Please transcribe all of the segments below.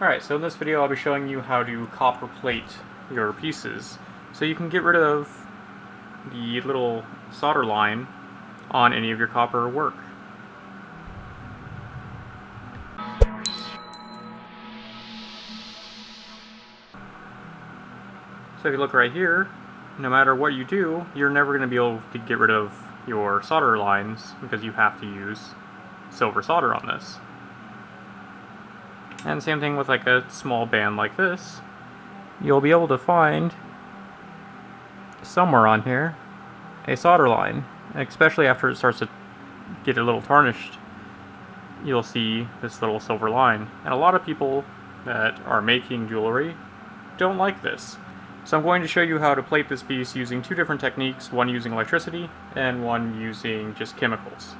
Alright, so in this video I'll be showing you how to copper plate your pieces so you can get rid of the little solder line on any of your copper work. So if you look right here, no matter what you do, you're never going to be able to get rid of your solder lines because you have to use silver solder on this. And same thing with like a small band like this. You'll be able to find somewhere on here a solder line, especially after it starts to get a little tarnished. You'll see this little silver line, and a lot of people that are making jewelry don't like this. So I'm going to show you how to plate this piece using two different techniques, one using electricity and one using just chemicals.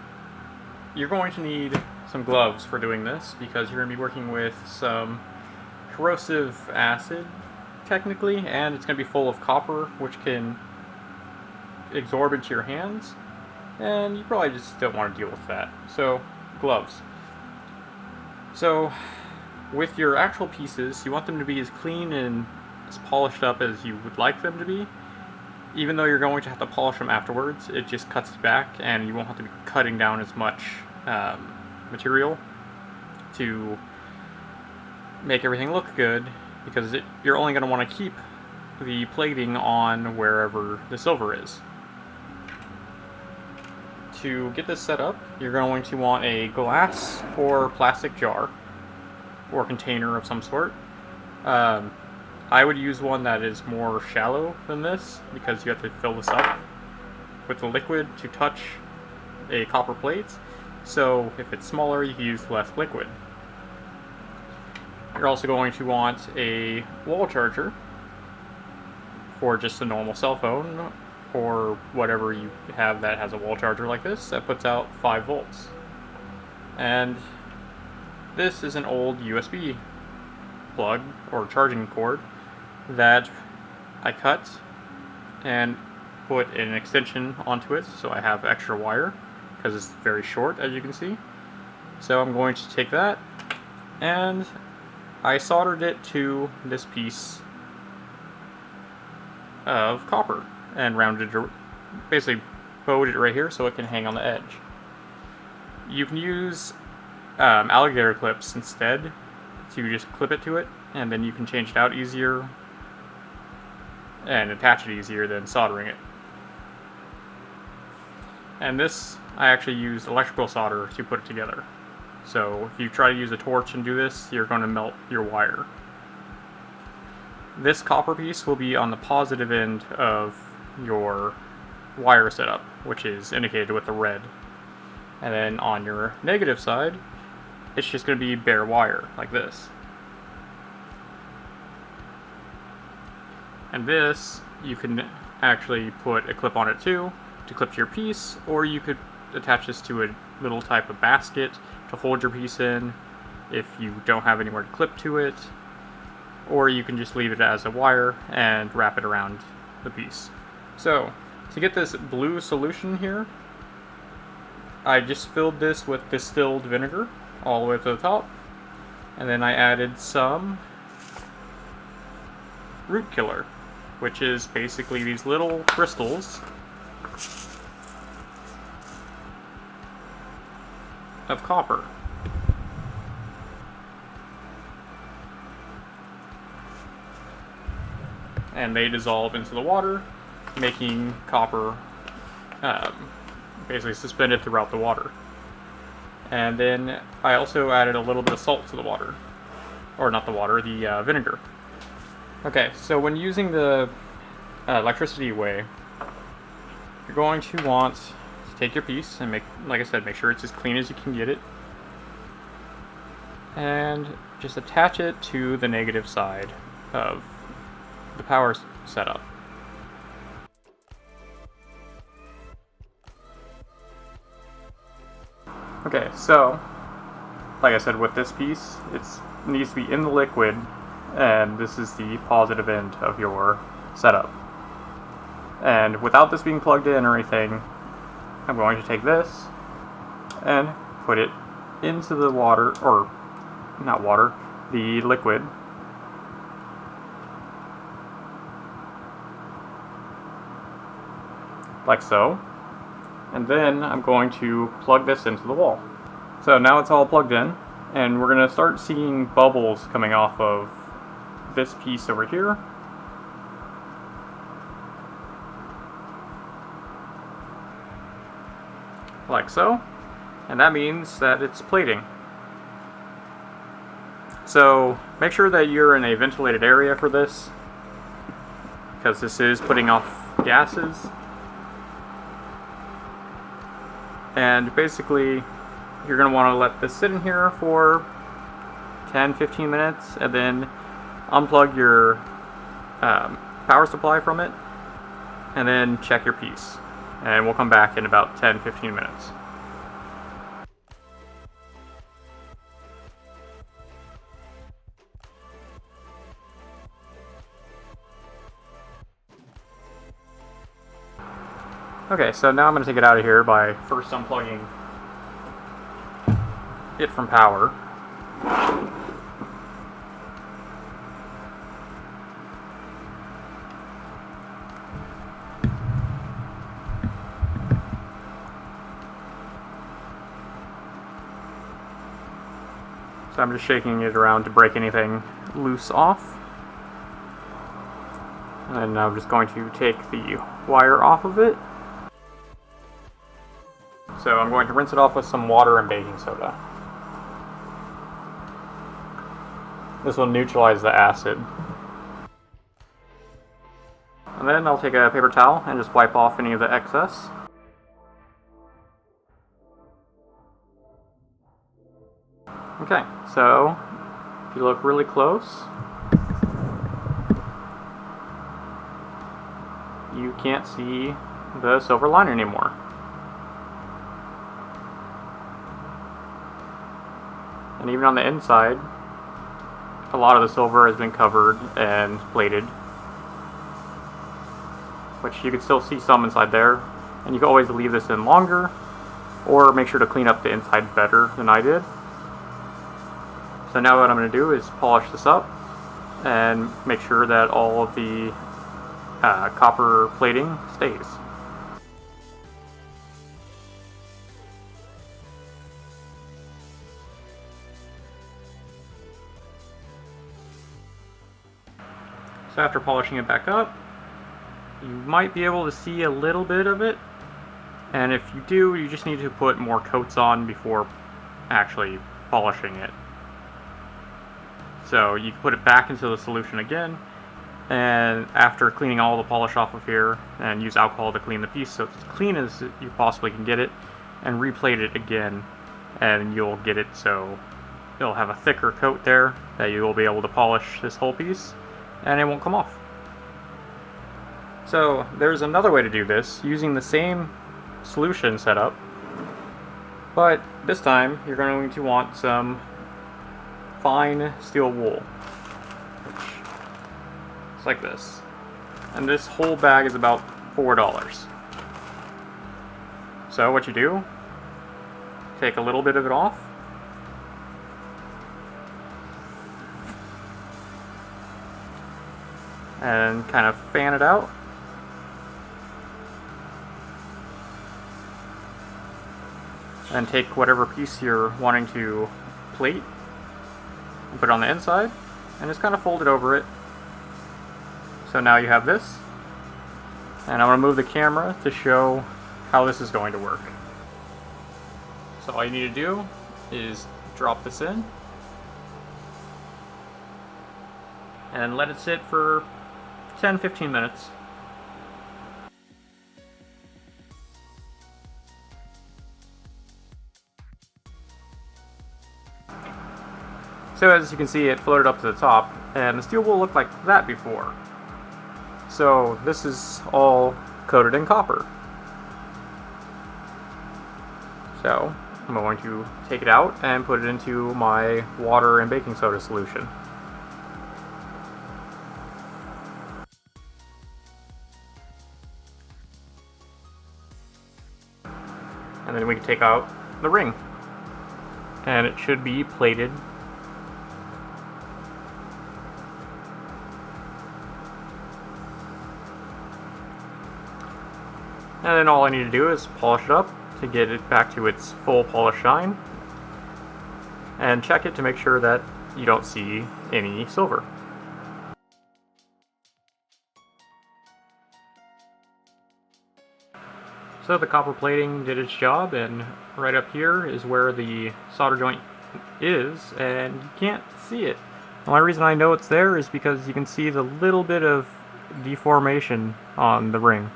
You're going to need some gloves for doing this because you're going to be working with some corrosive acid technically, and it's going to be full of copper which can absorb into your hands, and you probably just don't want to deal with that. So gloves. So with your actual pieces, you want them to be as clean and as polished up as you would like them to be. Even though you're going to have to polish them afterwards, it just cuts back and you won't have to be cutting down as much material to make everything look good, because you're only going to want to keep the plating on wherever the silver is. To get this set up, you're going to want a glass or plastic jar or container of some sort. I would use one that is more shallow than this because you have to fill this up with the liquid to touch a copper plate. So if it's smaller, you can use less liquid. You're also going to want a wall charger for just a normal cell phone or whatever you have that has a wall charger like this that puts out 5 volts. And this is an old USB plug or charging cord that I cut and put an extension onto it, so I have extra wire because it's very short, as you can see. So I'm going to take that and I soldered it to this piece of copper and rounded it, basically bowed it right here so it can hang on the edge. You can use alligator clips instead to just clip it to it, and then you can change it out easier and attach it easier than soldering it. And this, I actually used electrical solder to put it together. So if you try to use a torch and do this, you're going to melt your wire. This copper piece will be on the positive end of your wire setup, which is indicated with the red. And then on your negative side, it's just going to be bare wire, like this. And this, you can actually put a clip on it too, to clip to your piece, or you could attach this to a little type of basket to hold your piece in if you don't have anywhere to clip to it, or you can just leave it as a wire and wrap it around the piece. So, to get this blue solution here, I just filled this with distilled vinegar all the way to the top, and then I added some root killer, which is basically these little crystals of copper. And they dissolve into the water, making copper basically suspended throughout the water. And then I also added a little bit of salt to the water. Or not the water, the vinegar. Okay, so when using the electricity way, you're going to want to take your piece and make, like I said, make sure it's as clean as you can get it. And just attach it to the negative side of the power setup. Okay, so like I said, with this piece, it needs to be in the liquid, and this is the positive end of your setup. And without this being plugged in or anything, I'm going to take this and put it into the water, or not water, the liquid. Like so. And then I'm going to plug this into the wall. So now it's all plugged in, and we're going to start seeing bubbles coming off of this piece over here. Like so. And that means that it's plating. So make sure that you're in a ventilated area for this, because this is putting off gases. And basically, you're going to want to let this sit in here for 10-15 minutes, and then unplug your power supply from it, and then check your piece. And we'll come back in about 10-15 minutes. Okay, so now I'm going to take it out of here by first unplugging it from power. So I'm just shaking it around to break anything loose off. And now I'm just going to take the wire off of it. So I'm going to rinse it off with some water and baking soda. This will neutralize the acid. And then I'll take a paper towel and just wipe off any of the excess. Okay, so if you look really close, you can't see the silver line anymore. And even on the inside, a lot of the silver has been covered and plated, which you can still see some inside there. And you can always leave this in longer, or make sure to clean up the inside better than I did. So now what I'm going to do is polish this up and make sure that all of the copper plating stays. So after polishing it back up, you might be able to see a little bit of it, and if you do, you just need to put more coats on before actually polishing it. So you can put it back into the solution again, and after cleaning all the polish off of here, and use alcohol to clean the piece so it's as clean as you possibly can get it, and replate it again, and you'll get it so it'll have a thicker coat there that you will be able to polish this whole piece, and it won't come off. So there's another way to do this using the same solution setup, but this time you're going to want some fine steel wool, which is like this, and this whole bag is about $4. So what you do, take a little bit of it off, and kind of fan it out. And take whatever piece you're wanting to plate and put it on the inside, and just kind of fold it over it. So now you have this, and I'm going to move the camera to show how this is going to work. So all you need to do is drop this in and let it sit for 10-15 minutes. So as you can see, it floated up to the top, and the steel wool looked like that before. So this is all coated in copper. So I'm going to take it out and put it into my water and baking soda solution. And then we can take out the ring, and it should be plated And then all I need to do is polish it up to get it back to its full polish shine, and check it to make sure that you don't see any silver. So the copper plating did its job, and right up here is where the solder joint is, and you can't see it. The only reason I know it's there is because you can see the little bit of deformation on the ring.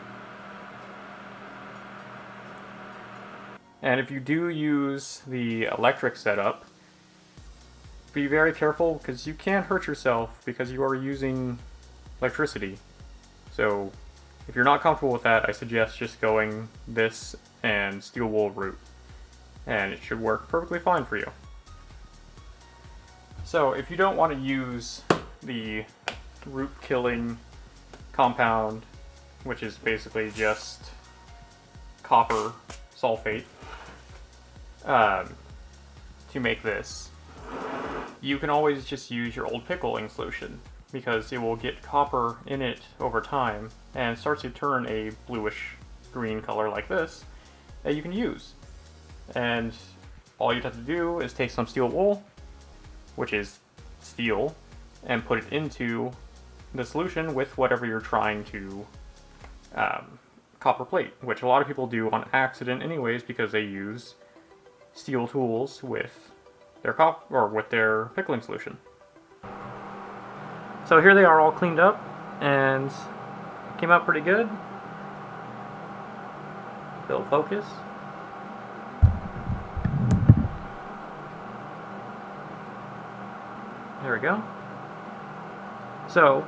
And if you do use the electric setup, be very careful because you can hurt yourself because you are using electricity. So if you're not comfortable with that, I suggest just going this and steel wool route, and it should work perfectly fine for you. So if you don't want to use the root killing compound, which is basically just copper sulfate, to make this, you can always just use your old pickling solution, because it will get copper in it over time and starts to turn a bluish green color like this that you can use. And all you'd have to do is take some steel wool, which is steel, and put it into the solution with whatever you're trying to copper plate, which a lot of people do on accident anyways because they use steel tools with their pickling solution. So here they are all cleaned up and came out pretty good. Build focus. There we go. So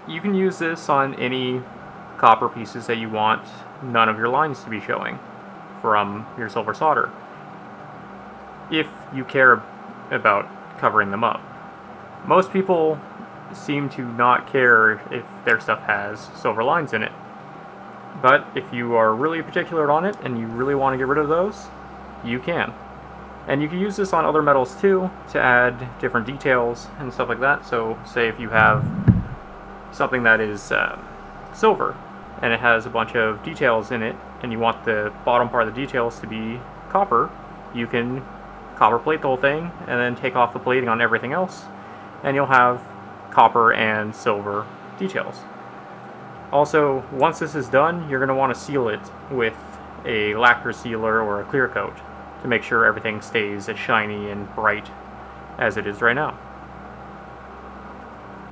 you can use this on any copper pieces that you want none of your lines to be showing from your silver solder, if you care about covering them up. Most people seem to not care if their stuff has silver lines in it, but if you are really particular on it and you really want to get rid of those, you can. And you can use this on other metals too to add different details and stuff like that. So say if you have something that is silver and it has a bunch of details in it and you want the bottom part of the details to be copper, you can copper plate the whole thing and then take off the plating on everything else, and you'll have copper and silver details. Also, once this is done, you're going to want to seal it with a lacquer sealer or a clear coat to make sure everything stays as shiny and bright as it is right now.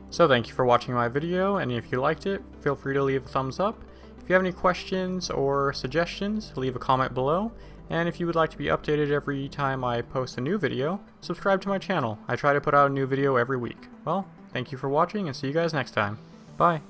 So thank you for watching my video, and if you liked it, feel free to leave a thumbs up. If you have any questions or suggestions, leave a comment below. And if you would like to be updated every time I post a new video, subscribe to my channel. I try to put out a new video every week. Well, thank you for watching, and see you guys next time. Bye.